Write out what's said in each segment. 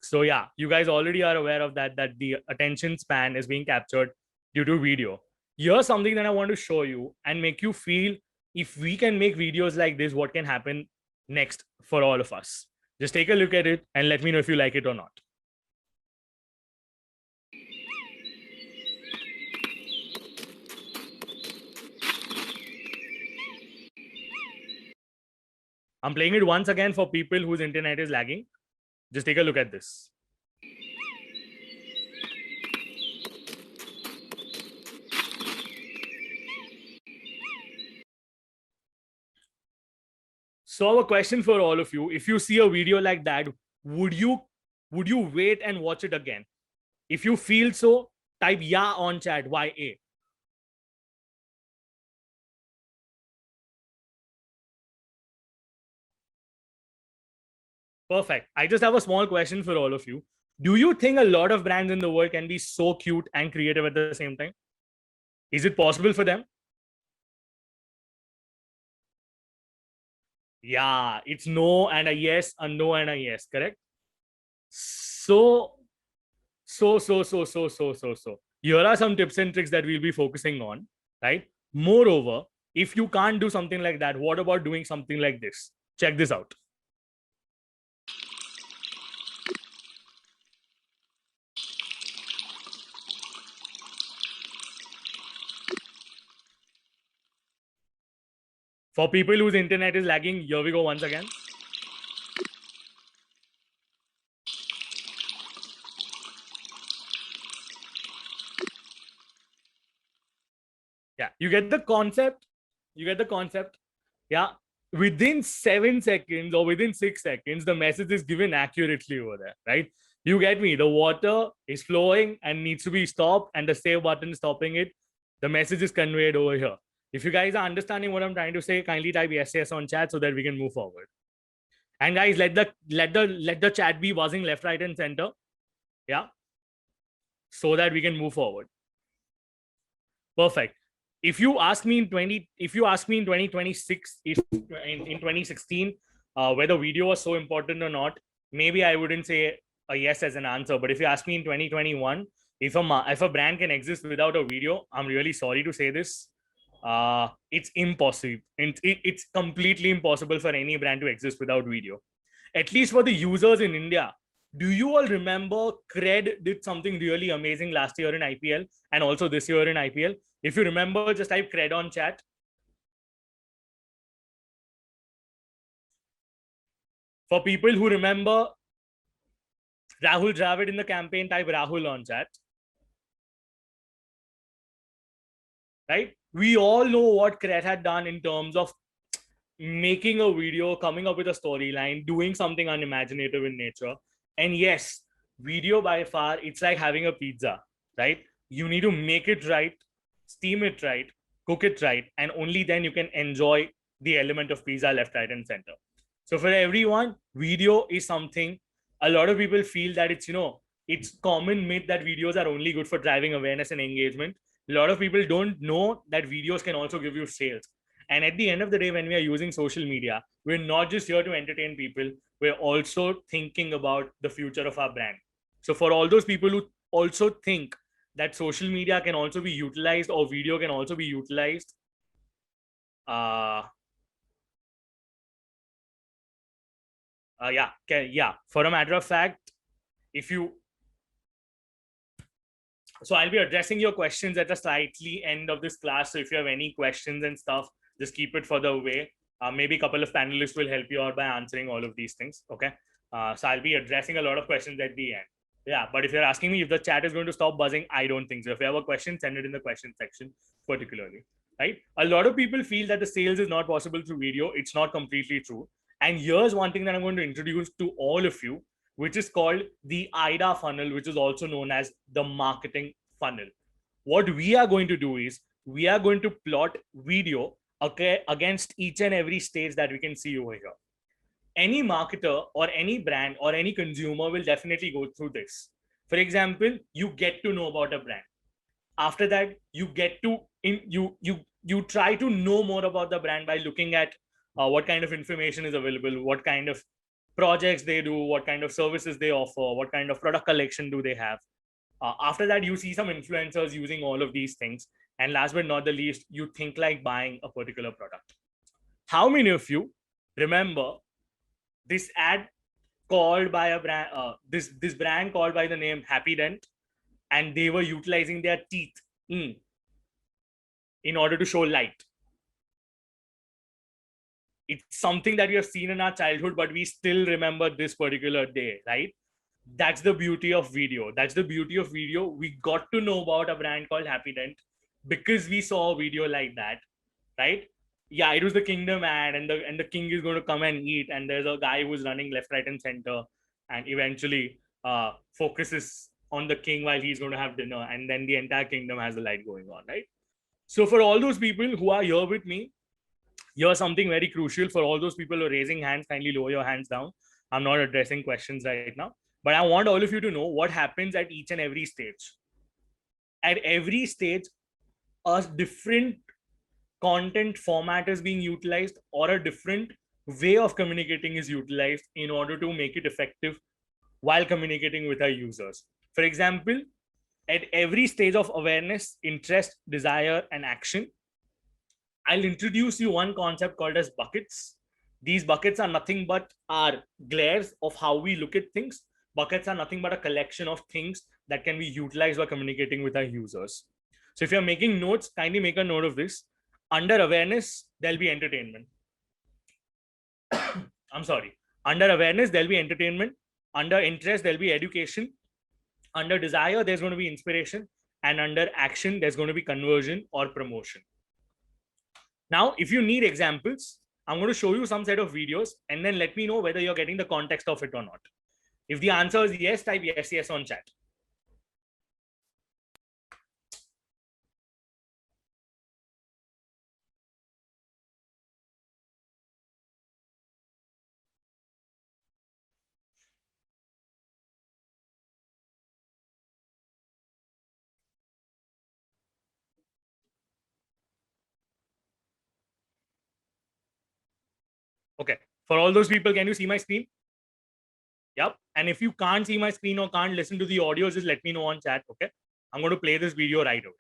So yeah, you guys already are aware of that the attention span is being captured due to video. Here's something that I want to show you and make you feel, if we can make videos like this, what can happen next for all of us. Just take a look at it and let me know if you like it or not. I'm playing it once again for people whose internet is lagging. Just take a look at this. So a question for all of you: if you see a video like that, would you wait and watch it again? If you feel so, type yeah on chat, YA. Perfect. I just have a small question for all of you. Do you think a lot of brands in the world can be so cute and creative at the same time? Is it possible for them? Yeah, it's no and a yes, a no and a yes, correct? So, here are some tips and tricks that we'll be focusing on, right? Moreover, if you can't do something like that, what about doing something like this? Check this out. For people whose internet is lagging, here we go once again. Yeah, you get the concept. You get the concept. Yeah, within 7 seconds or within 6 seconds, the message is given accurately over there, right? You get me? The water is flowing and needs to be stopped, and the save button stopping it. The message is conveyed over here. If you guys are understanding what I'm trying to say, kindly type yes on chat so that we can move forward. And guys, let the chat be buzzing left, right, and center. Yeah. So that we can move forward. Perfect. If you ask me in 2026, if in 2016, whether video was so important or not, maybe I wouldn't say a yes as an answer. But if you ask me in 2021, if a brand can exist without a video, I'm really sorry to say this. It's impossible. It's completely impossible for any brand to exist without video. At least for the users in India. Do you all remember Cred did something really amazing last year in IPL and also this year in IPL? If you remember, just type Cred on chat. For people who remember Rahul Dravid in the campaign, type Rahul on chat. Right? We all know what Cred had done in terms of making a video, coming up with a storyline, doing something unimaginative in nature. And yes, video by far, it's like having a pizza, right? You need to make it right, steam it right, cook it right, and only then you can enjoy the element of pizza left, right, and center. So for everyone, video is something a lot of people feel that it's common myth that videos are only good for driving awareness and engagement. A lot of people don't know that videos can also give you sales. And at the end of the day, when we are using social media, we're not just here to entertain people, we're also thinking about the future of our brand. So for all those people who also think that social media can also be utilized or video can also be utilized, yeah. For a matter of fact, if you so I'll be addressing your questions at the slightly end of this class. So if you have any questions and stuff, just keep it further away. Maybe a couple of panelists will help you out by answering all of these things. Okay. So I'll be addressing a lot of questions at the end. Yeah, but if you're asking me if the chat is going to stop buzzing, I don't think so. If you have a question, send it in the question section, particularly. Right? A lot of people feel that the sales is not possible through video. It's not completely true. And here's one thing that I'm going to introduce to all of you, which is called the AIDA funnel, which is also known as the marketing funnel. What we are going to do is we are going to plot video against each and every stage that we can see over here. Any marketer or any brand or any consumer will definitely go through this. For example, you get to know about a brand. After that, you try to know more about the brand by looking at what kind of information is available, what kind of projects they do, what kind of services they offer, what kind of product collection do they have. After that, you see some influencers using all of these things. And last but not the least, you think like buying a particular product. How many of you remember this ad called by a brand, this brand called by the name Happy Dent, and they were utilizing their teeth in order to show light? It's something that we have seen in our childhood, but we still remember this particular day, right? That's the beauty of video. That's the beauty of video. We got to know about a brand called Happy Dent because we saw a video like that, right? Yeah, it was the Kingdom ad, and the king is going to come and eat, and there's a guy who's running left, right, and center, and eventually focuses on the king while he's going to have dinner, and then the entire kingdom has the light going on, right? So for all those people who are here with me, here's something very crucial. For all those people who are raising hands, kindly lower your hands down. I'm not addressing questions right now, but I want all of you to know what happens at each and every stage. At every stage, a different content format is being utilized, or a different way of communicating is utilized in order to make it effective while communicating with our users. For example, at every stage of awareness, interest, desire, and action, I'll introduce you one concept called as buckets. These buckets are nothing but our glares of how we look at things. Buckets are nothing but a collection of things that can be utilized by communicating with our users. So if you're making notes, kindly make a note of this. Under awareness, there'll be entertainment. I'm sorry. Under awareness, there'll be entertainment. Under interest, there'll be education. Under desire, there's going to be inspiration. And under action, there's going to be conversion or promotion. Now, if you need examples, I'm going to show you some set of videos, and then let me know whether you're getting the context of it or not. If the answer is yes, type yes, yes on chat. Okay. For all those people, can you see my screen? Yep. And if you can't see my screen or can't listen to the audio, just let me know on chat. Okay. I'm going to play this video right away.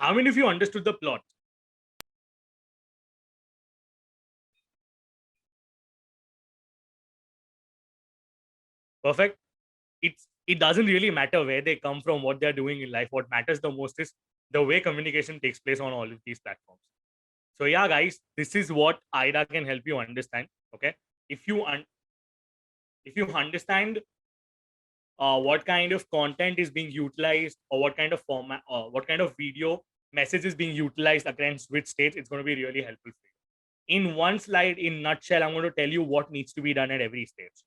How many of you understood the plot? Perfect. It doesn't really matter where they come from, what they're doing in life. What matters the most is the way communication takes place on all of these platforms. So yeah, guys, this is what IDA can help you understand. Okay, if you understand what kind of content is being utilized, or what kind of format, or what kind of video message is being utilized against which states, it's going to be really helpful for you. In one slide, in nutshell, I'm going to tell you what needs to be done at every stage.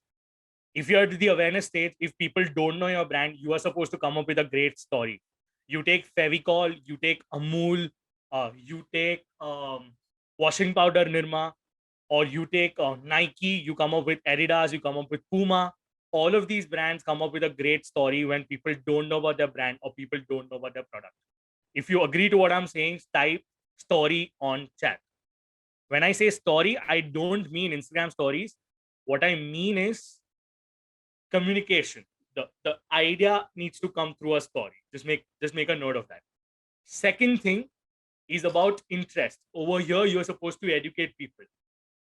If you're at the awareness stage, if people don't know your brand, you are supposed to come up with a great story. You take Fevicol, you take Amul, you take washing powder Nirma, or you take Nike, you come up with Adidas, you come up with Puma. All of these brands come up with a great story when people don't know about their brand or people don't know about their product. If you agree to what I'm saying, type story on chat. When I say story, I don't mean Instagram stories. What I mean is communication. The idea needs to come through a story. Just make a note of that. Second thing is about interest. Over here, you're supposed to educate people.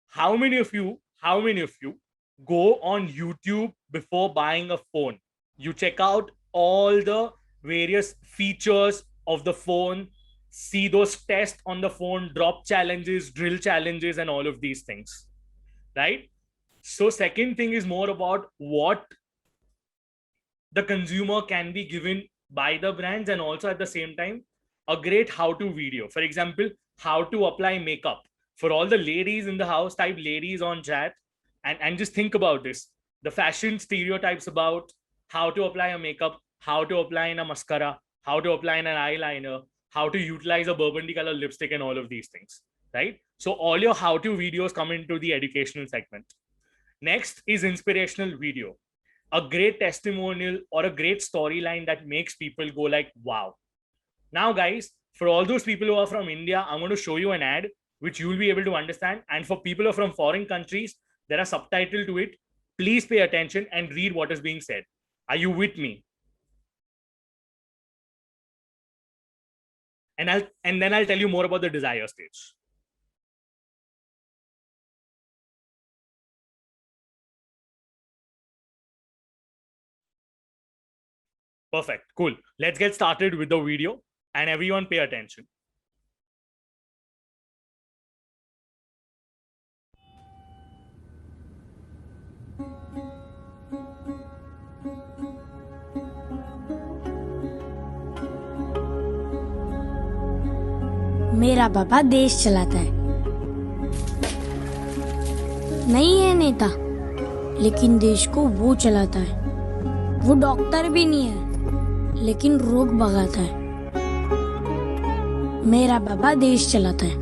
How many of you go on YouTube before buying a phone? You check out all the various features of the phone, see those tests on the phone, drop challenges, drill challenges, and all of these things, right? So second thing is more about what the consumer can be given by the brands, and also at the same time a great how to video. For example, how to apply makeup. For all the ladies in the house, type ladies on chat, and just think about this. The fashion stereotypes about how to apply a makeup, how to apply in a mascara, how to apply in an eyeliner, how to utilize a burgundy color lipstick, and all of these things, right? So all your how to videos come into the educational segment. Next is inspirational video, a great testimonial or a great storyline that makes people go like, wow. Now, guys, for all those people who are from India, I'm going to show you an ad which you'll be able to understand. And for people who are from foreign countries, there are subtitles to it. Please pay attention and read what is being said. Are you with me? And then I'll tell you more about the desire stage. Perfect. Cool. Let's get started with the video, and everyone pay attention. मेरा पापा देश चलाता है, नहीं है नेता, लेकिन देश को वो चलाता है। वो डॉक्टर भी नहीं है, लेकिन रोग भगाता है। मेरा पापा देश चलाता है।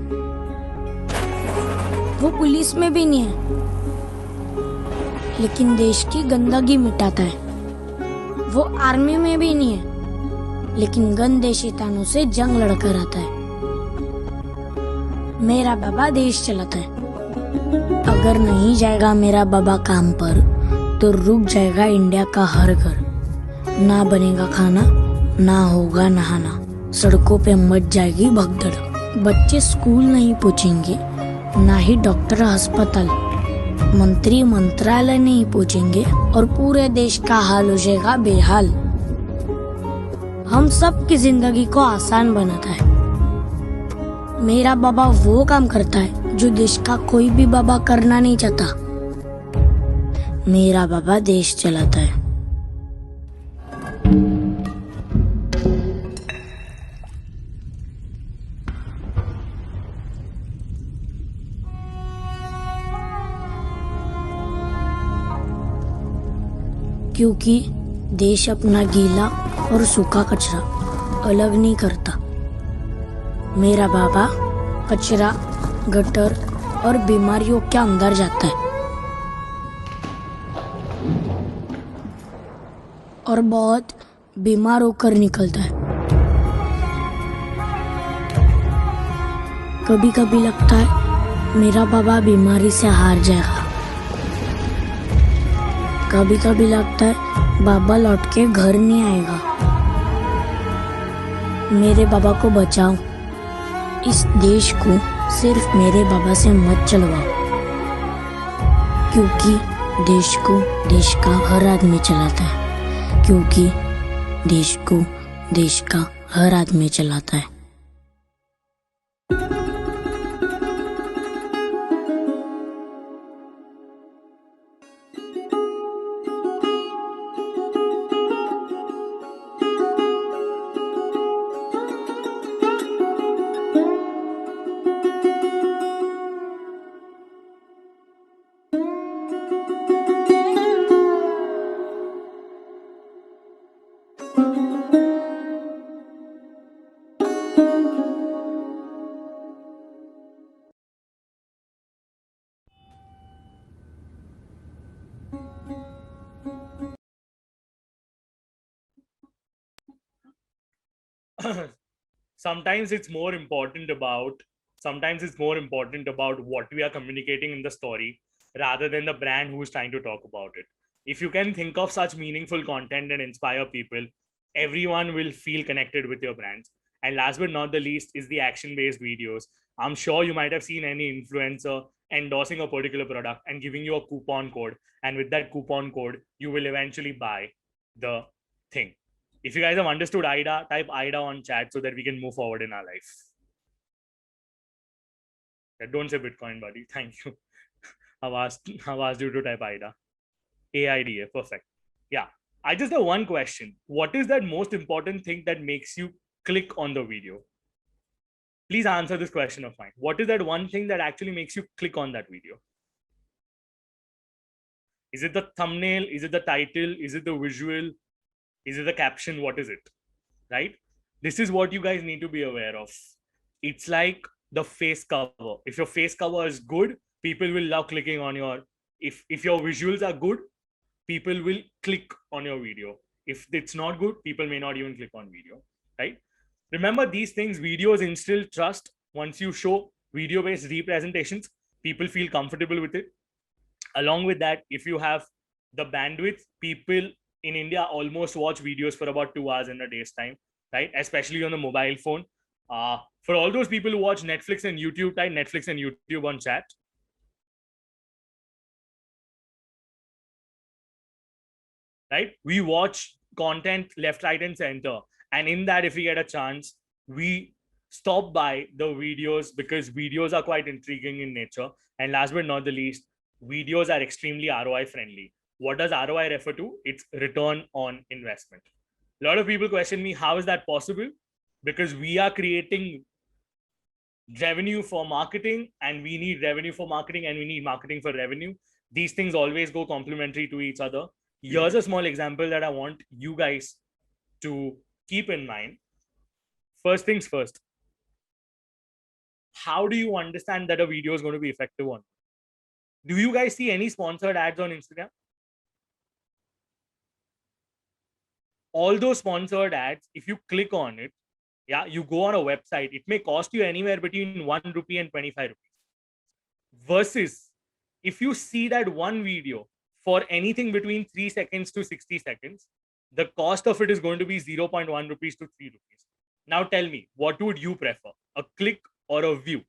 वो पुलिस में भी नहीं है, लेकिन देश की गंदगी मिटाता है। वो आर्मी में भी नहीं है, लेकिन गंदे शैतानों से जंग लड़कर आता है। मेरा बाबा देश चलाता है। अगर नहीं जाएगा मेरा बाबा काम पर, तो रुक जाएगा इंडिया का हर घर। ना बनेगा खाना, ना होगा नहाना, सड़कों पे मच जाएगी भगदड़। बच्चे स्कूल नहीं पहुंचेंगे, ना ही डॉक्टर अस्पताल, मंत्री मंत्रालय नहीं पहुंचेंगे, और पूरे देश का हाल हो जाएगा बेहाल। हम सब की जिंदगी को आसान बनाता है। मेरा बाबा वो काम करता है जो देश का कोई भी बाबा करना नहीं चाहता। मेरा बाबा देश चलाता है। क्योंकि देश अपना गीला और सूखा कचरा अलग नहीं करता। मेरा बाबा कचरा, गटर और बीमारियों के अंदर जाता है और बहुत बीमार होकर निकलता है। कभी कभी लगता है मेरा बाबा बीमारी से हार जाएगा। कभी कभी लगता है बाबा लौट के घर नहीं आएगा। मेरे बाबा को बचाओ। इस देश को सिर्फ मेरे बाबा से मत चलवाओ, क्योंकि देश को देश का हर आदमी चलाता है। क्योंकि देश को देश का हर आदमी चलाता है। Sometimes it's more important about sometimes it's more important about what we are communicating in the story rather than the brand who's trying to talk about it. If you can think of such meaningful content and inspire people, everyone will feel connected with your brands. And last but not the least is the action-based videos. I'm sure you might have seen any influencer endorsing a particular product and giving you a coupon code. And with that coupon code, you will eventually buy the thing. If you guys have understood AIDA, type AIDA on chat so that we can move forward in our life. Don't say Bitcoin, buddy. Thank you. I've asked you to type AIDA. AIDA. Perfect. Yeah. I just have one question. What is that most important thing that makes you click on the video? Please answer this question of mine. What is that one thing that actually makes you click on that video? Is it the thumbnail? Is it the title? Is it the visual? Is it the caption? What is it? Right? This is what you guys need to be aware of. It's like the face cover. If your face cover is good, people will love clicking on your, if your visuals are good, people will click on your video. If it's not good, people may not even click on video, right? Remember these things, videos instill trust. Once you show video-based representations, people feel comfortable with it. Along with that, if you have the bandwidth, people in India almost watch videos for about 2 hours in a day's time, right? Especially on the mobile phone. For all those people who watch Netflix and YouTube, type Netflix and YouTube on chat. Right? We watch content left, right, and center. And in that, if we get a chance, we stop by the videos because videos are quite intriguing in nature. And last but not the least, videos are extremely ROI friendly. What does ROI refer to? It's return on investment. A lot of people question me, how is that possible? Because we are creating revenue for marketing, and we need revenue for marketing, and we need marketing for revenue. These things always go complementary to each other. Here's a small example that I want you guys to keep in mind. First things first. How do you understand that a video is going to be effective on? Do you guys see any sponsored ads on Instagram? All those sponsored ads, if you click on it, yeah, you go on a website, it may cost you anywhere between 1 rupee and 25 rupees. Versus if you see that one video for anything between 3 seconds to 60 seconds, the cost of it is going to be 0.1 rupees to 3 rupees. Now tell me, what would you prefer? A click or a view?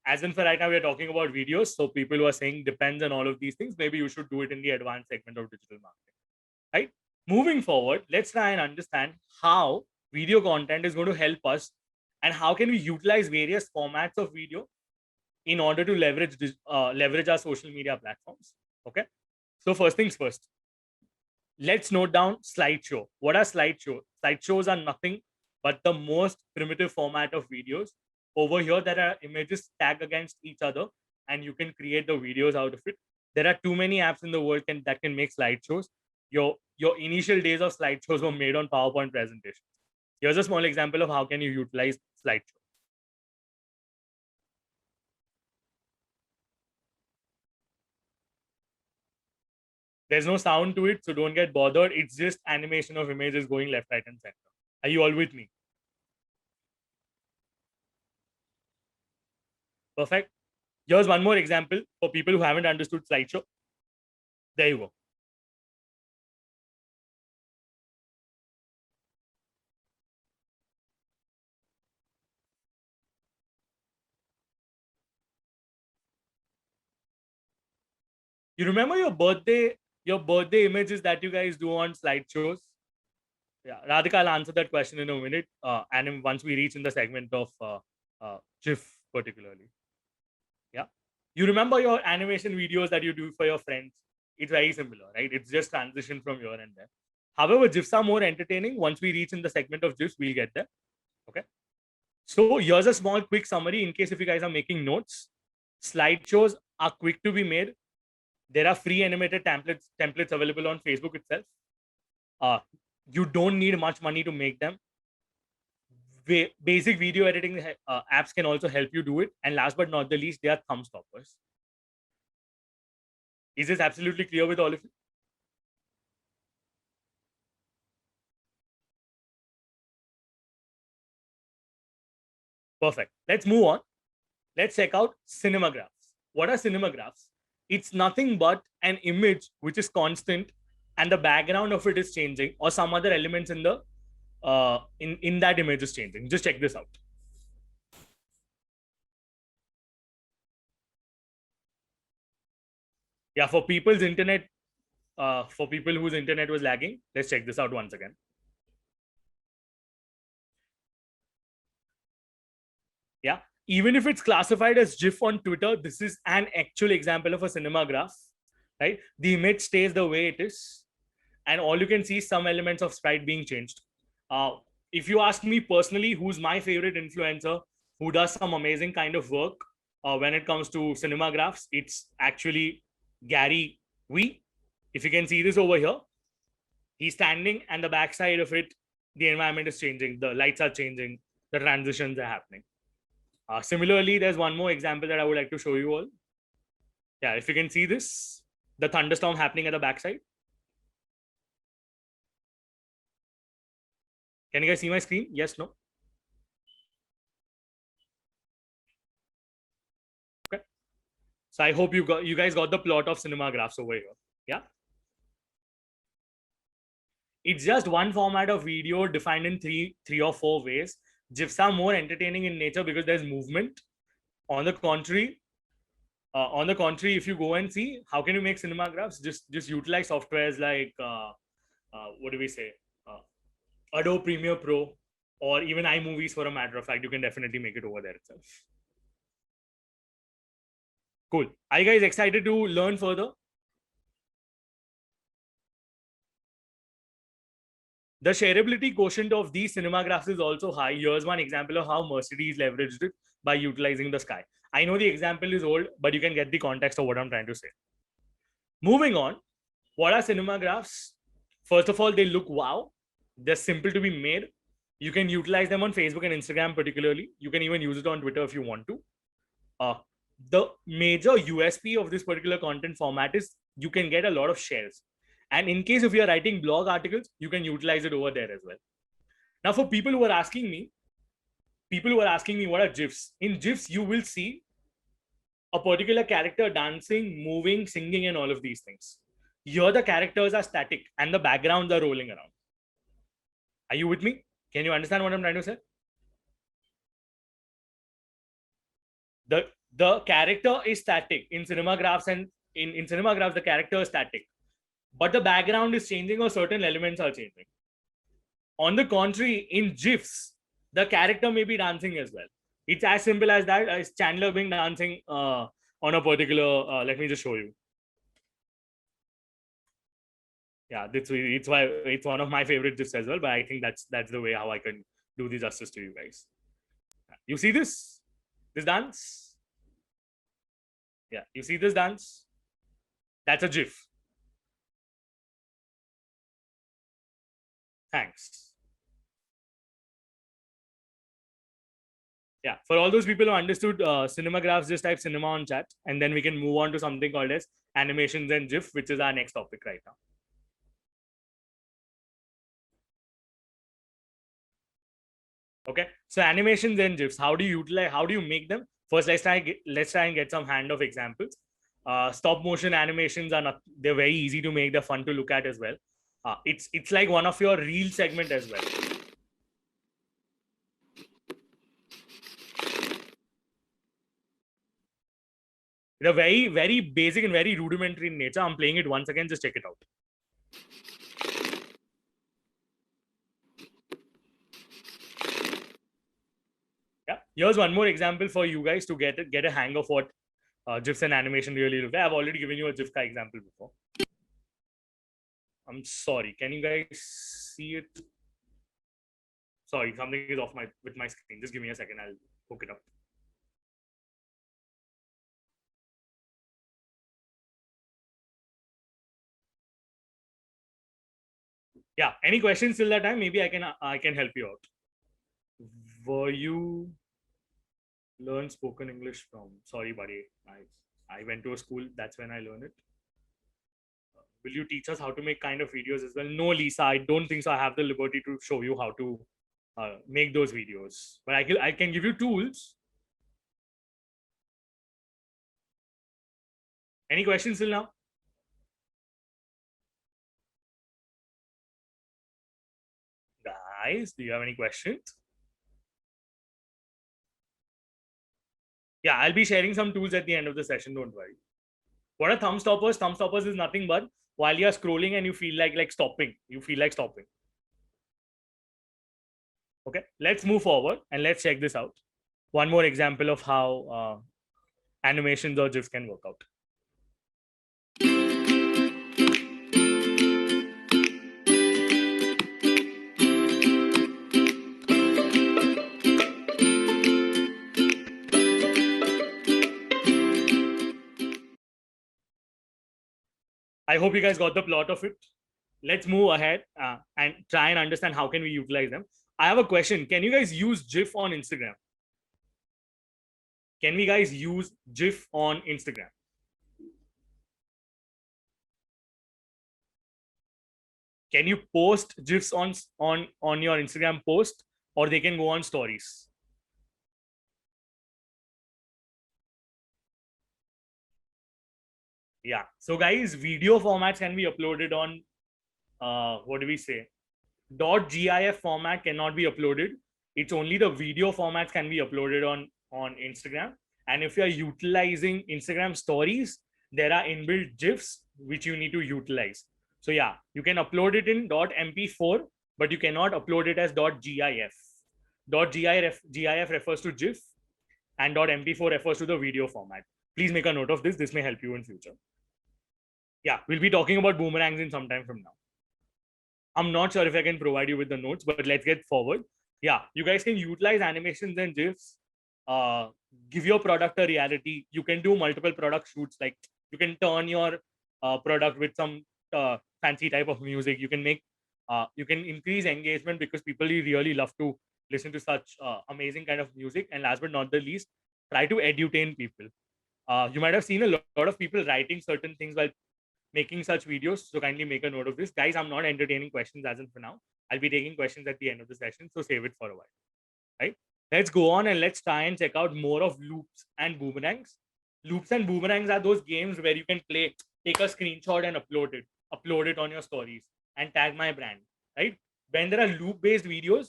As in for right now, we're talking about videos. So people who are saying depends on all of these things, maybe you should do it in the advanced segment of digital marketing, right? Moving forward, let's try and understand how video content is going to help us and how can we utilize various formats of video in order to leverage our social media platforms. Okay. So first things first, let's note down slideshow. What are slideshows? Slideshows are nothing but the most primitive format of videos. Over here, there are images stacked against each other, and you can create the videos out of it. There are too many apps in the world that can make slideshows. Your initial days of slideshows were made on PowerPoint presentations. Here's a small example of how can you utilize slideshow. There's no sound to it, so don't get bothered. It's just animation of images going left, right, and center. Are you all with me? Perfect. Here's one more example for people who haven't understood slideshow. There you go. You remember your birthday images that you guys do on slideshows? Yeah, Radhika, I'll answer that question in a minute. And once we reach in the segment of GIF particularly. Yeah. You remember your animation videos that you do for your friends? It's very similar, right? It's just transition from here and there. However, GIFs are more entertaining. Once we reach in the segment of GIFs, we'll get there. Okay. So here's a small quick summary in case if you guys are making notes. Slideshows are quick to be made. There are free animated templates available on Facebook itself. You don't need much money to make them. Basic video editing apps can also help you do it. And last but not the least, they are thumb stoppers. Is this absolutely clear with all of you? Perfect. Let's move on. Let's check out cinemagraphs. What are cinemagraphs? It's nothing but an image which is constant and the background of it is changing, or some other elements in the in that image is changing. Just check this out. Yeah, for people's internet, for people whose internet was lagging, let's check this out once again. Yeah, even if it's classified as GIF on Twitter, this is an actual example of a cinemagraph, right? The image stays the way it is, and all you can see is some elements of sprite being changed. If you ask me personally, who's my favorite influencer who does some amazing kind of work when it comes to cinemagraphs, it's actually Gary Vee. If you can see this over here, he's standing and the backside of it, the environment is changing, the lights are changing, the transitions are happening. Similarly, there's one more example that I would like to show you all. Yeah, if you can see this, the thunderstorm happening at the backside. Can you guys see my screen? Yes, no? Okay. So I hope you guys got the plot of cinemagraphs over here. Yeah. It's just one format of video defined in three or four ways. GIFs are more entertaining in nature because there's movement. On the contrary, if you go and see how can you make cinemagraphs, just utilize softwares like what do we say, Adobe Premiere Pro, or even iMovies. For a matter of fact, you can definitely make it over there itself. Cool. Are you guys excited to learn further? The shareability quotient of these cinemagraphs is also high. Here's one example of how Mercedes leveraged it by utilizing the sky. I know the example is old, but you can get the context of what I'm trying to say. Moving on, what are cinemagraphs? First of all, they look wow. They're simple to be made. You can utilize them on Facebook and Instagram particularly. You can even use it on Twitter if you want to. The major USP of this particular content format is you can get a lot of shares. And in case if you're writing blog articles, you can utilize it over there as well. Now, for people who are asking me what are GIFs? In GIFs, you will see a particular character dancing, moving, singing, and all of these things. Here, the characters are static and the backgrounds are rolling around. Are you with me? Can you understand what I'm trying to say? The character is static in cinemagraphs, and in cinemagraphs, the character is static, but the background is changing or certain elements are changing. On the contrary, in GIFs, the character may be dancing as well. It's as simple as that, as Chandler Bing dancing on a particular, let me just show you. Yeah, it's one of my favorite GIFs as well, but I think that's the way how I can do the justice to you guys. You see this dance? Yeah, you see this dance? That's a GIF. Thanks. Yeah, for all those people who understood cinemagraphs, just type cinema on chat, and then we can move on to something called as animations and GIF, which is our next topic right now. Okay, so animations and GIFs, how do you utilize, how do you make them? First, let's try and get some hand of examples. Stop motion animations are not, they're very easy to make, they're fun to look at as well. It's like one of your reel segment as well. They're very basic and very rudimentary in nature. I'm playing it once again, just check it out. Yeah, here's one more example for you guys to get a hang of what GIFs and animation really look like. I've already given you a GIF example before. I'm sorry, can you guys see it? Sorry, something is off with my screen. Just give me a second, I'll hook it up. Yeah, any questions till that time? Maybe I can help you out. Were you learn spoken English from? Sorry, buddy. I went to a school. That's when I learned it. will you teach us how to make kind of videos as well? No, Lisa, I don't think so. I have the liberty to show you how to make those videos, but I can give you tools. Any questions till now? Guys, do you have any questions? Yeah, I'll be sharing some tools at the end of the session. Don't worry. What are thumb stoppers? Thumb stoppers is nothing but while you're scrolling and you feel like stopping. You feel like stopping. Okay, let's move forward and let's check this out. One more example of how animations or GIFs can work out. I hope you guys got the plot of it. Let's move ahead and try and understand how can we utilize them. I have a question. Can you guys use GIF on Instagram? Can we guys use GIF on Instagram? Can you post GIFs on your Instagram post, or they can go on stories? Yeah. So guys, video formats can be uploaded on what do we say? .gif format cannot be uploaded. It's only the video formats can be uploaded on Instagram. And if you are utilizing Instagram stories, there are inbuilt GIFs which you need to utilize. So yeah, you can upload it in .mp4, but you cannot upload it as .gif. .gif refers to GIF and .mp4 refers to the video format. Please make a note of this. This may help you in future. Yeah, we'll be talking about boomerangs in some time from now. I'm not sure if I can provide you with the notes, but let's get forward. Yeah, you guys can utilize animations and GIFs. Give your product a reality. You can do multiple product shoots. Like you can turn your product with some fancy type of music. You can make, you can increase engagement because people really love to listen to such amazing kind of music. And last but not the least, try to edutain people. You might have seen a lot of people writing certain things while making such videos. So kindly make a note of this. Guys, I'm not entertaining questions as in for now. I'll be taking questions at the end of the session. So save it for a while. Right? Let's go on and let's try and check out more of loops and boomerangs. Loops and boomerangs are those games where you can play, take a screenshot and upload it on your stories and tag my brand. Right? When there are loop-based videos,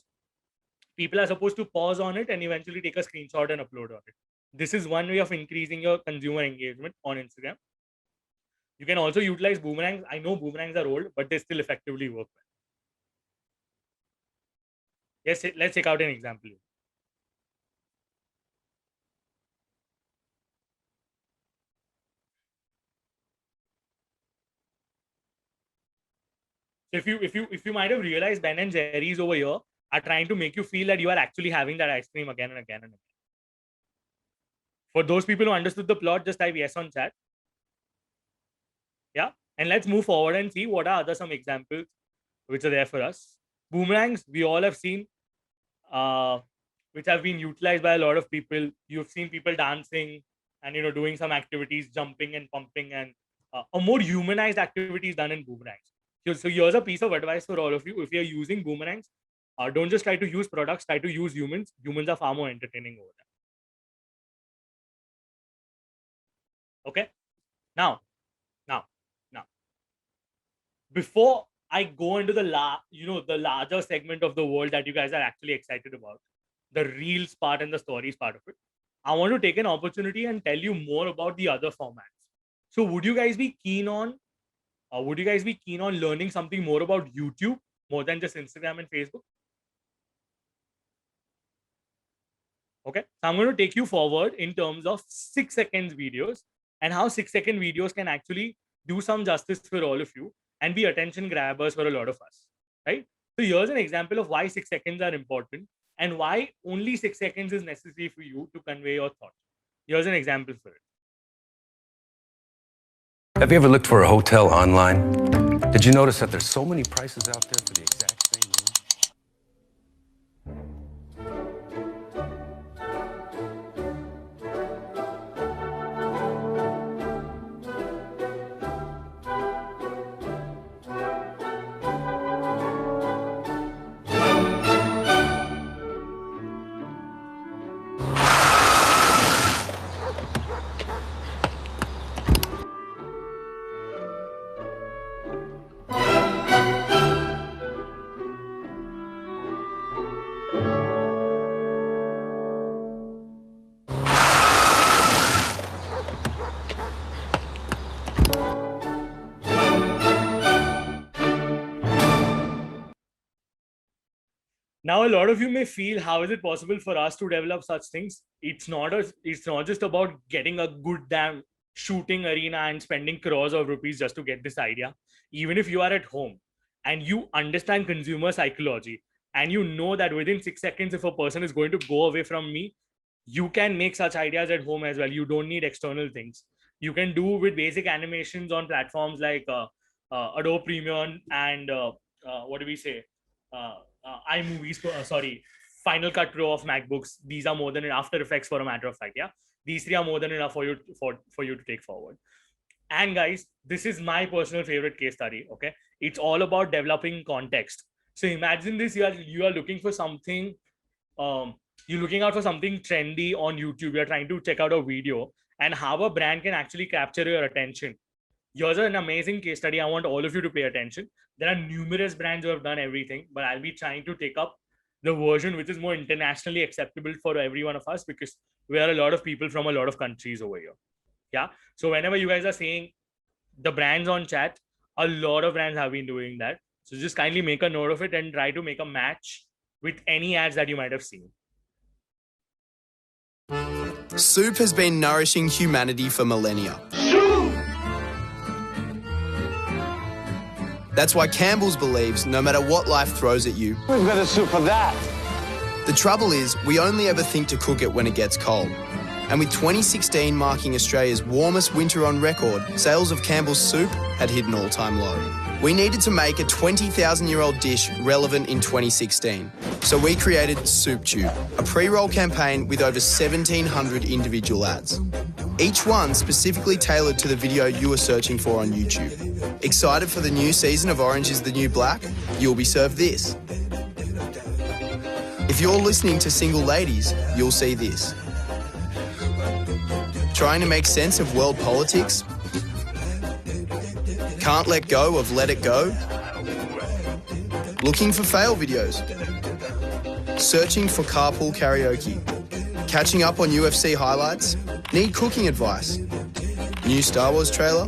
people are supposed to pause on it and eventually take a screenshot and upload on it. This is one way of increasing your consumer engagement on Instagram. You can also utilize boomerangs. I know boomerangs are old, but they still effectively work well. Yes, let's check out an example. So if you might have realized, Ben and Jerry's over here are trying to make you feel that you are actually having that ice cream again and again and again. For those people who understood the plot, just type yes on chat. Yeah, and let's move forward and see what are some examples which are there for us. Boomerangs, we all have seen, which have been utilized by a lot of people. You've seen people dancing and doing some activities, jumping and pumping, and a more humanized activities done in boomerangs. So here's a piece of advice for all of you. If you're using boomerangs, don't just try to use products, try to use humans. Humans are far more entertaining over there. Okay. Now, before I go into the the larger segment of the world that you guys are actually excited about, the reels part and the stories part of it, I want to take an opportunity and tell you more about the other formats. So would you guys be keen on learning something more about YouTube more than just Instagram and Facebook? Okay, so I'm going to take you forward in terms of 6 seconds videos and how 6-second videos can actually do some justice for all of you and be attention grabbers for a lot of us, right? So here's an example of why 6 seconds are important and why only 6 seconds is necessary for you to convey your thought. Here's an example for it. Have you ever looked for a hotel online? Did you notice that there's so many prices out there for the exact same room? Now, a lot of you may feel, how is it possible for us to develop such things? It's not just about getting a good damn shooting arena and spending crores of rupees just to get this idea. Even if you are at home and you understand consumer psychology and you know that within 6 seconds, if a person is going to go away from me, you can make such ideas at home as well. You don't need external things. You can do with basic animations on platforms like Adobe Premiere and what do we say? iMovies, Final Cut Pro of MacBooks. These are more than enough. After Effects, for a matter of fact, yeah, these three are more than enough for you to take forward. And guys, this is my personal favorite case study. Okay, it's all about developing context. So imagine this: you are looking for something. You're looking out for something trendy on YouTube. You're trying to check out a video, and how a brand can actually capture your attention. Here's an amazing case study. I want all of you to pay attention. There are numerous brands who have done everything, but I'll be trying to take up the version which is more internationally acceptable for every one of us, because we are a lot of people from a lot of countries over here. Yeah. So whenever you guys are saying the brands on chat, a lot of brands have been doing that. So just kindly make a note of it and try to make a match with any ads that you might have seen. Soup has been nourishing humanity for millennia. That's why Campbell's believes no matter what life throws at you, we've got a soup for that. The trouble is, we only ever think to cook it when it gets cold. And with 2016 marking Australia's warmest winter on record, sales of Campbell's soup had hit an all-time low. We needed to make a 20,000-year-old dish relevant in 2016. So we created Soup Tube, a pre-roll campaign with over 1,700 individual ads. Each one specifically tailored to the video you were searching for on YouTube. Excited for the new season of Orange is the New Black? You'll be served this. If you're listening to Single Ladies, you'll see this. Trying to make sense of world politics? Can't let go of Let It Go? Looking for fail videos? Searching for carpool karaoke? Catching up on UFC highlights? Need cooking advice? New Star Wars trailer?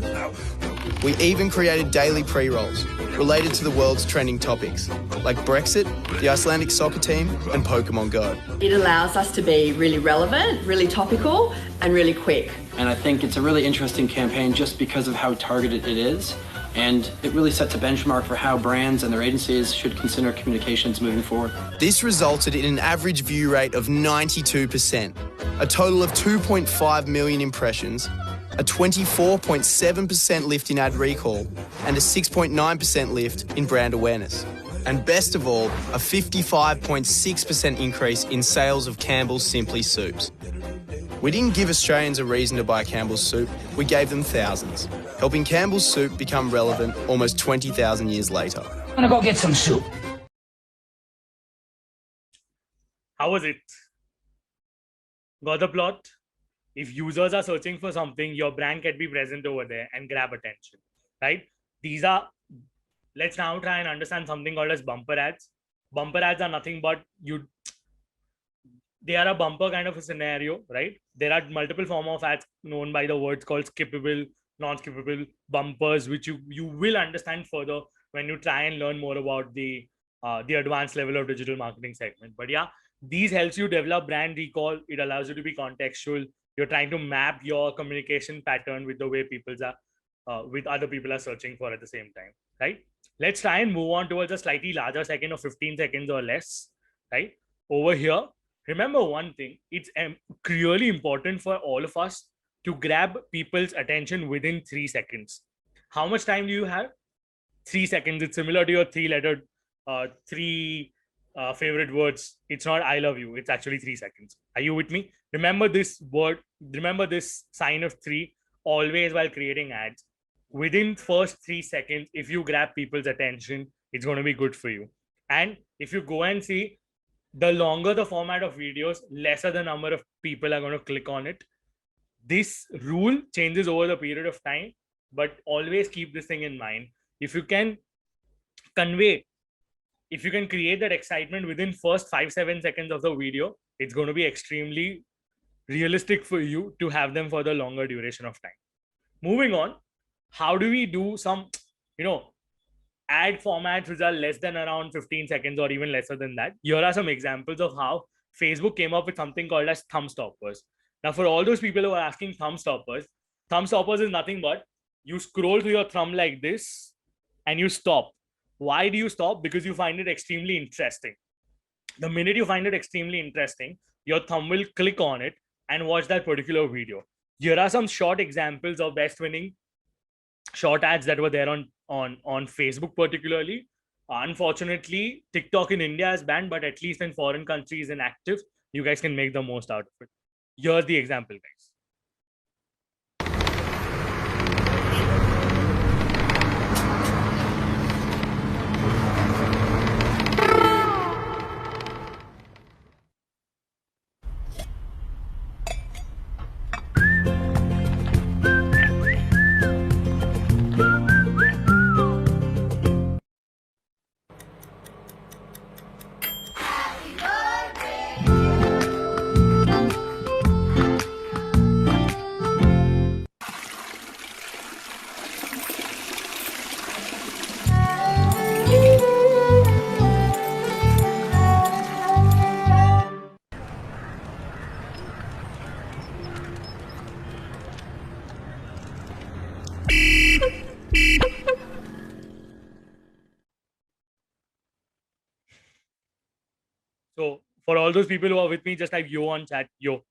We even created daily pre-rolls related to the world's trending topics, like Brexit, the Icelandic soccer team, and Pokemon Go. It allows us to be really relevant, really topical, and really quick. And I think it's a really interesting campaign just because of how targeted it is. And it really sets a benchmark for how brands and their agencies should consider communications moving forward. This resulted in an average view rate of 92%, a total of 2.5 million impressions, a 24.7% lift in ad recall, and a 6.9% lift in brand awareness. And best of all, a 55.6% increase in sales of Campbell's Simply Soups. We didn't give Australians a reason to buy Campbell's soup, we gave them thousands, helping Campbell's soup become relevant almost 20,000 years later. I'm gonna go get some soup. How was it? Got the plot? If users are searching for something, your brand can be present over there and grab attention, right? Let's now try and understand something called as bumper ads. Bumper ads are nothing but they are a bumper kind of a scenario, right? There are multiple forms of ads known by the words called skippable, non-skippable, bumpers, which you will understand further when you try and learn more about the advanced level of digital marketing segment. But yeah, these helps you develop brand recall. It allows you to be contextual. You're trying to map your communication pattern with the way with other people are searching for at the same time, right? Let's try and move on towards a slightly larger second of 15 seconds or less, right? Over here, remember one thing, it's really important for all of us to grab people's attention within 3 seconds. How much time do you have? 3 seconds. It's similar to your three-lettered, favorite words. It's not I love you. It's actually 3 seconds. Are you with me? Remember this word. Remember this sign of 3 always while creating ads. Within first 3 seconds, if you grab people's attention, it's going to be good for you. And if you go and see, the longer the format of videos, lesser the number of people are going to click on it. This rule changes over the period of time, but always keep this thing in mind. If you can create that excitement within first 5-7 seconds of the video, it's going to be extremely realistic for you to have them for the longer duration of time. Moving on, how do we do some, ad formats which are less than around 15 seconds or even lesser than that. Here are some examples of how Facebook came up with something called as thumb stoppers. Now, for all those people who are asking thumb stoppers is nothing but you scroll through your thumb like this and you stop. Why do you stop? Because you find it extremely interesting. The minute you find it extremely interesting, your thumb will click on it and watch that particular video. Here are some short examples of best winning short ads that were there on Facebook particularly. Unfortunately, TikTok in India is banned, but at least in foreign countries inactive, you guys can make the most out of it. Here's the example, guys. So for all those people who are with me, just type yo on chat, yo.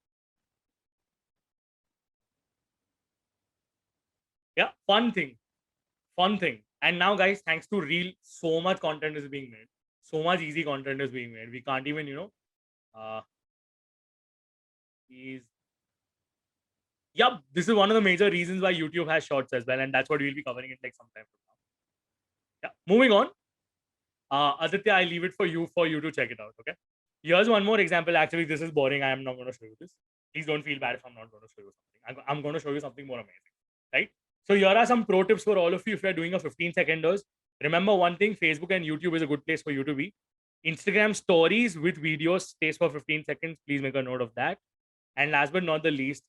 Yeah, fun thing. And now, guys, thanks to Reel, so much content is being made. So much easy content is being made. We can't even, this is one of the major reasons why YouTube has shorts as well. And that's what we'll be covering in like some time from now. Yeah, moving on. Aditya, I leave it for you to check it out. Okay. Here's one more example. Actually, this is boring. I am not going to show you this. Please don't feel bad if I'm not going to show you something. I'm going to show you something more amazing, right? So here are some pro tips for all of you if you're doing a 15-seconders. Remember one thing, Facebook and YouTube is a good place for you to be. Instagram stories with videos stays for 15 seconds. Please make a note of that. And last but not the least,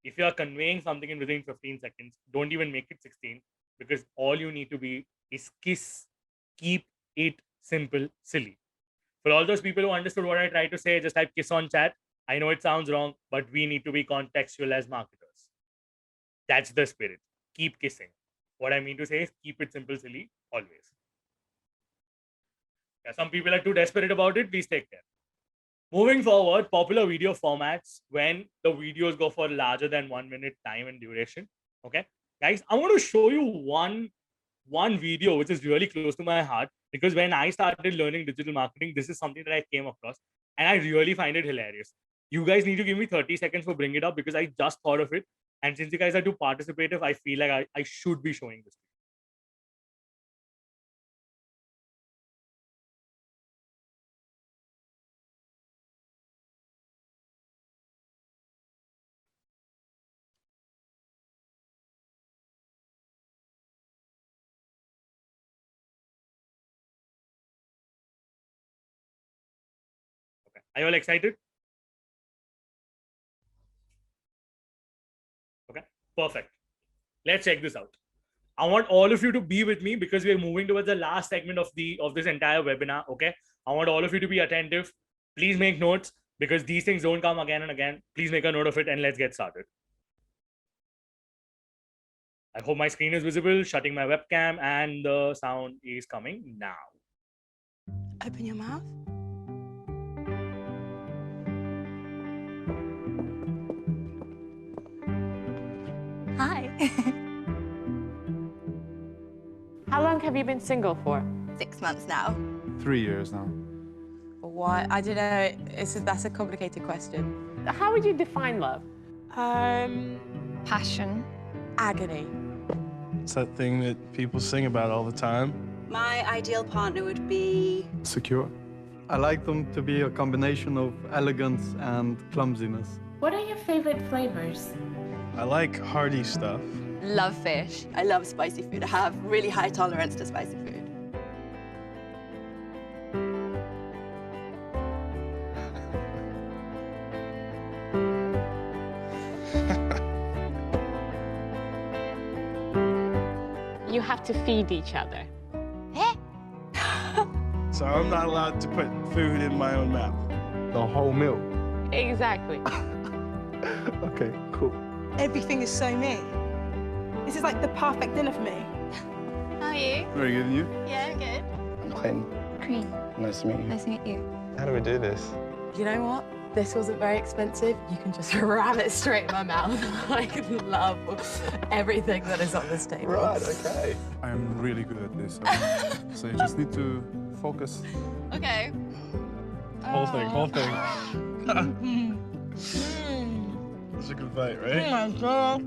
if you are conveying something in within 15 seconds, don't even make it 16 because all you need to be is keep it simple, silly. For all those people who understood what I tried to say, just type kiss on chat. I know it sounds wrong, but we need to be contextual as marketers. That's the spirit. Keep kissing. What I mean to say is keep it simple, silly, always. Yeah, some people are too desperate about it. Please take care. Moving forward, popular video formats when the videos go for larger than 1 minute time and duration. Okay, guys, I want to show you one video which is really close to my heart because when I started learning digital marketing, this is something that I came across and I really find it hilarious. You guys need to give me 30 seconds for bringing it up because I just thought of it. And since you guys are too participative, I feel like I should be showing this to you. Okay. Are you all excited? Okay, perfect. Let's check this out. I want all of you to be with me because we're moving towards the last segment of this entire webinar. Okay, I want all of you to be attentive. Please make notes because these things don't come again and again. Please make a note of it and let's get started. I hope my screen is visible, shutting my webcam, and the sound is coming now. Open your mouth. Hi. How long have you been single for? 6 months now. 3 years now. Why? I don't know. That's a complicated question. How would you define love? Passion. Agony. It's that thing that people sing about all the time. My ideal partner would be... Secure. I like them to be a combination of elegance and clumsiness. What are your favorite flavors? I like hearty stuff. Love fish. I love spicy food. I have really high tolerance to spicy food. You have to feed each other. so I'm not allowed to put food in my own mouth. The whole meal. Exactly. Okay, cool. Everything is so me. This is like the perfect dinner for me. How are you? Very good, and you? Yeah, I'm good. I'm Clayton. Cream. Nice to meet you. Nice to meet you. How do we do this? You know what? This wasn't very expensive. You can just ram it straight in my mouth. I love everything that is on this table. Right, okay. I'm really good at this. So you just need to focus. Okay. Whole thing. That's a good bite, right? Oh my God.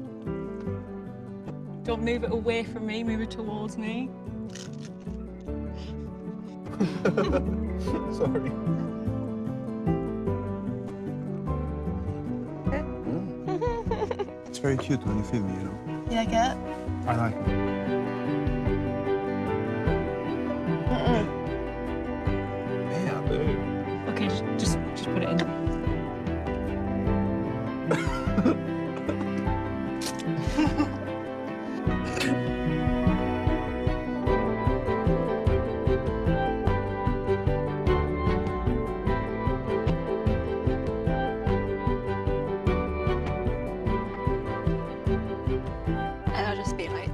Don't move it away from me, move it towards me. Sorry. It's very cute when you feed me, you know. You like it? I like it. Yeah, I do. Okay, just put it in. And I'll just be like,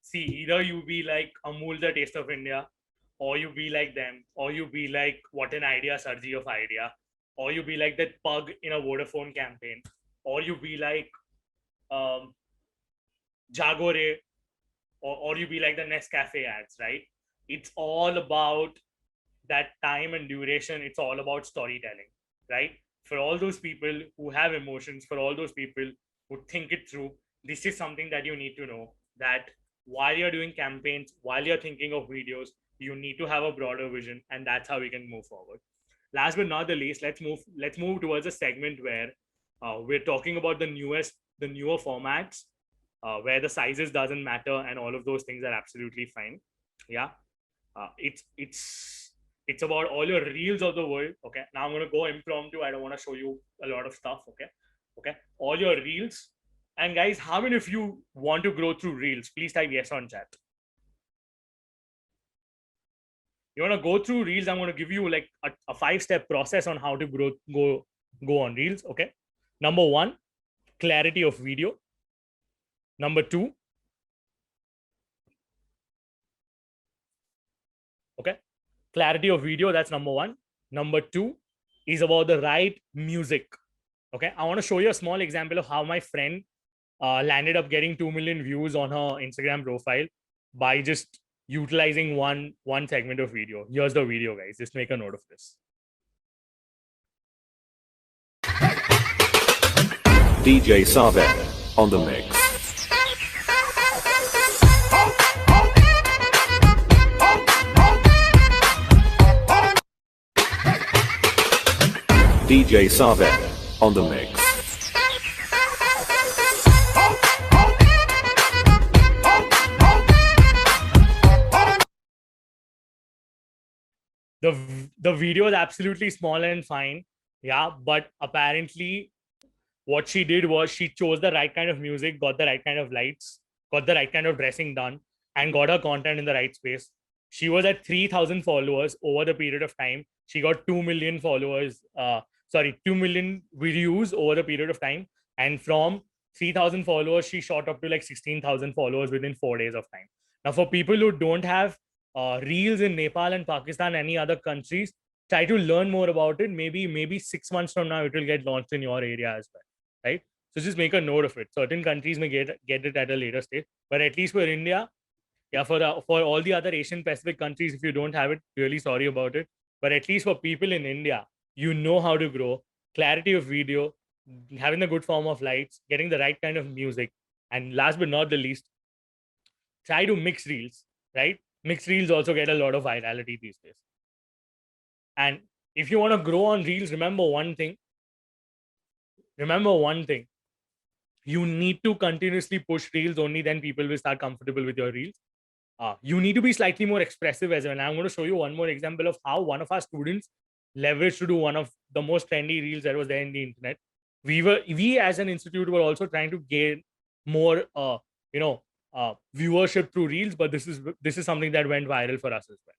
See, either you be like Amul, the taste of India, or you be like them, or you be like What an Idea, Sarji of Idea, or you be like that pug in a Vodafone campaign, or you be like Jagore, or you be like the Nescafe ads, right? It's all about that time and duration. It's all about storytelling, right? For all those people who have emotions, for all those people who think it through, this is something that you need to know, that while you're doing campaigns, while you're thinking of videos, you need to have a broader vision, and that's how we can move forward. Last but not the least, let's move towards a segment where we're talking about the newer formats, where the sizes doesn't matter and all of those things are absolutely fine. Yeah, it's about all your reels of the world. Okay, now I'm going to go impromptu. I don't want to show you a lot of stuff. Okay, all your reels. And guys, how many of you want to grow through reels? Please type yes on chat. You want to go through reels? I'm going to give you like a 5-step process on how to go on reels. Okay, number 1, clarity of video. Number 2, okay, clarity of video, that's number 1. Number 2 is about the right music. Okay, I want to show you a small example of how my friend landed up getting 2 million views on her Instagram profile by just utilizing one segment of video. Here's the video, guys. Just make a note of this. DJ Saved on the mix. DJ Saved on the mix. The video is absolutely small and fine, yeah, but apparently what she did was she chose the right kind of music, got the right kind of lights, got the right kind of dressing done, and got her content in the right space. She was at 3,000 followers over the period of time. She got 2 million followers, 2 million views over the period of time. And from 3,000 followers, she shot up to like 16,000 followers within 4 days of time. Now, for people who don't have reels in Nepal and Pakistan, any other countries, try to learn more about it. Maybe 6 months from now, it will get launched in your area as well, right? So just make a note of it. Certain countries may get it at a later stage, but at least for India, yeah, for all the other Asian Pacific countries, if you don't have it, really sorry about it. But at least for people in India, you know how to grow, clarity of video, having a good form of lights, getting the right kind of music, and last but not the least, try to mix reels, right? Mixed reels also get a lot of virality these days. And if you want to grow on reels, remember one thing. You need to continuously push reels, only then people will start comfortable with your reels. You need to be slightly more expressive as well. And I'm going to show you one more example of how one of our students leveraged to do one of the most trendy reels that was there in the internet. We as an institute were also trying to gain more, viewership through reels, but this is something that went viral for us as well.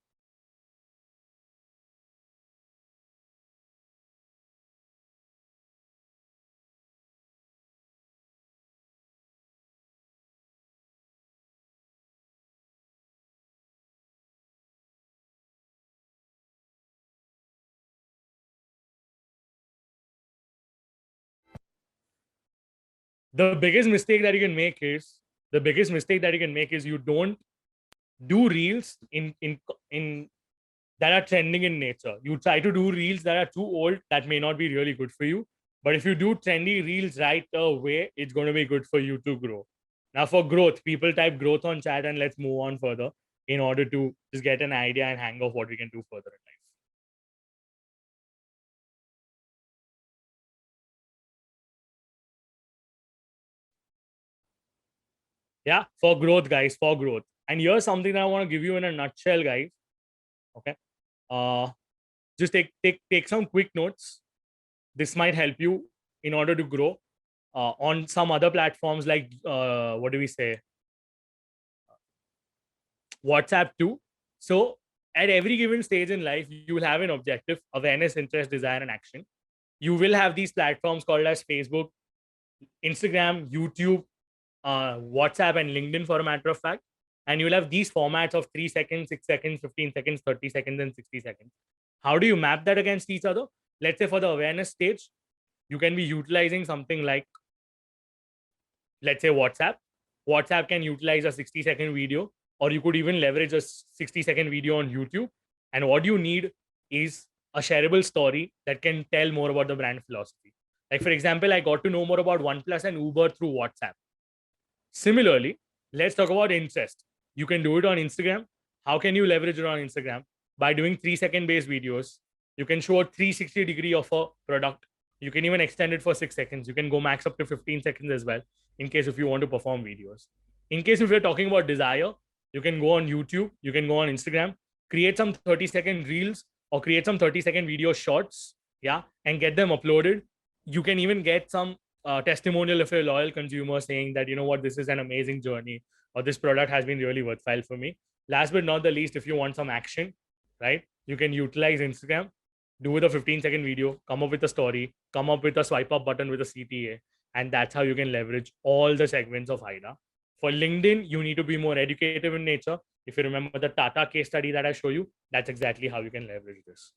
The biggest mistake that you can make is you don't do reels in that are trending in nature. You try to do reels that are too old, that may not be really good for you. But if you do trendy reels right away, it's going to be good for you to grow. Now for growth, people type growth on chat and let's move on further in order to just get an idea and hang of what we can do further in life. Yeah, for growth, guys, for growth. And here's something that I want to give you in a nutshell, guys. Okay. Just take some quick notes. This might help you in order to grow on some other platforms like what do we say? WhatsApp too. So at every given stage in life, you will have an objective: awareness, interest, desire, and action. You will have these platforms called as Facebook, Instagram, YouTube, WhatsApp, and LinkedIn, for a matter of fact. And you'll have these formats of 3 seconds, 6 seconds, 15 seconds, 30 seconds, and 60 seconds. How do you map that against each other? Let's say for the awareness stage, you can be utilizing something like, let's say WhatsApp. WhatsApp can utilize a 60-second video, or you could even leverage a 60-second video on YouTube. And what you need is a shareable story that can tell more about the brand philosophy. Like, for example, I got to know more about OnePlus and Uber through WhatsApp. Similarly, let's talk about interest. You can do it on Instagram. How can you leverage it on Instagram? By doing 3-second based videos. You can show a 360 degree of a product. You can even extend it for 6 seconds. You can go max up to 15 seconds as well, in case if you want to perform videos. In case if you're talking about desire, you can go on YouTube, you can go on Instagram, create some 30-second reels or create some 30-second video shorts, yeah, and get them uploaded. You can even get some testimonial of a loyal consumer saying that, you know what, this is an amazing journey, or this product has been really worthwhile for me. Last but not the least, if you want some action, right, you can utilize Instagram, do with a 15-second video, come up with a story, come up with a swipe up button with a CTA, and that's how you can leverage all the segments of HYDA. For LinkedIn, you need to be more educative in nature. If you remember the Tata case study that I show you, that's exactly how you can leverage this.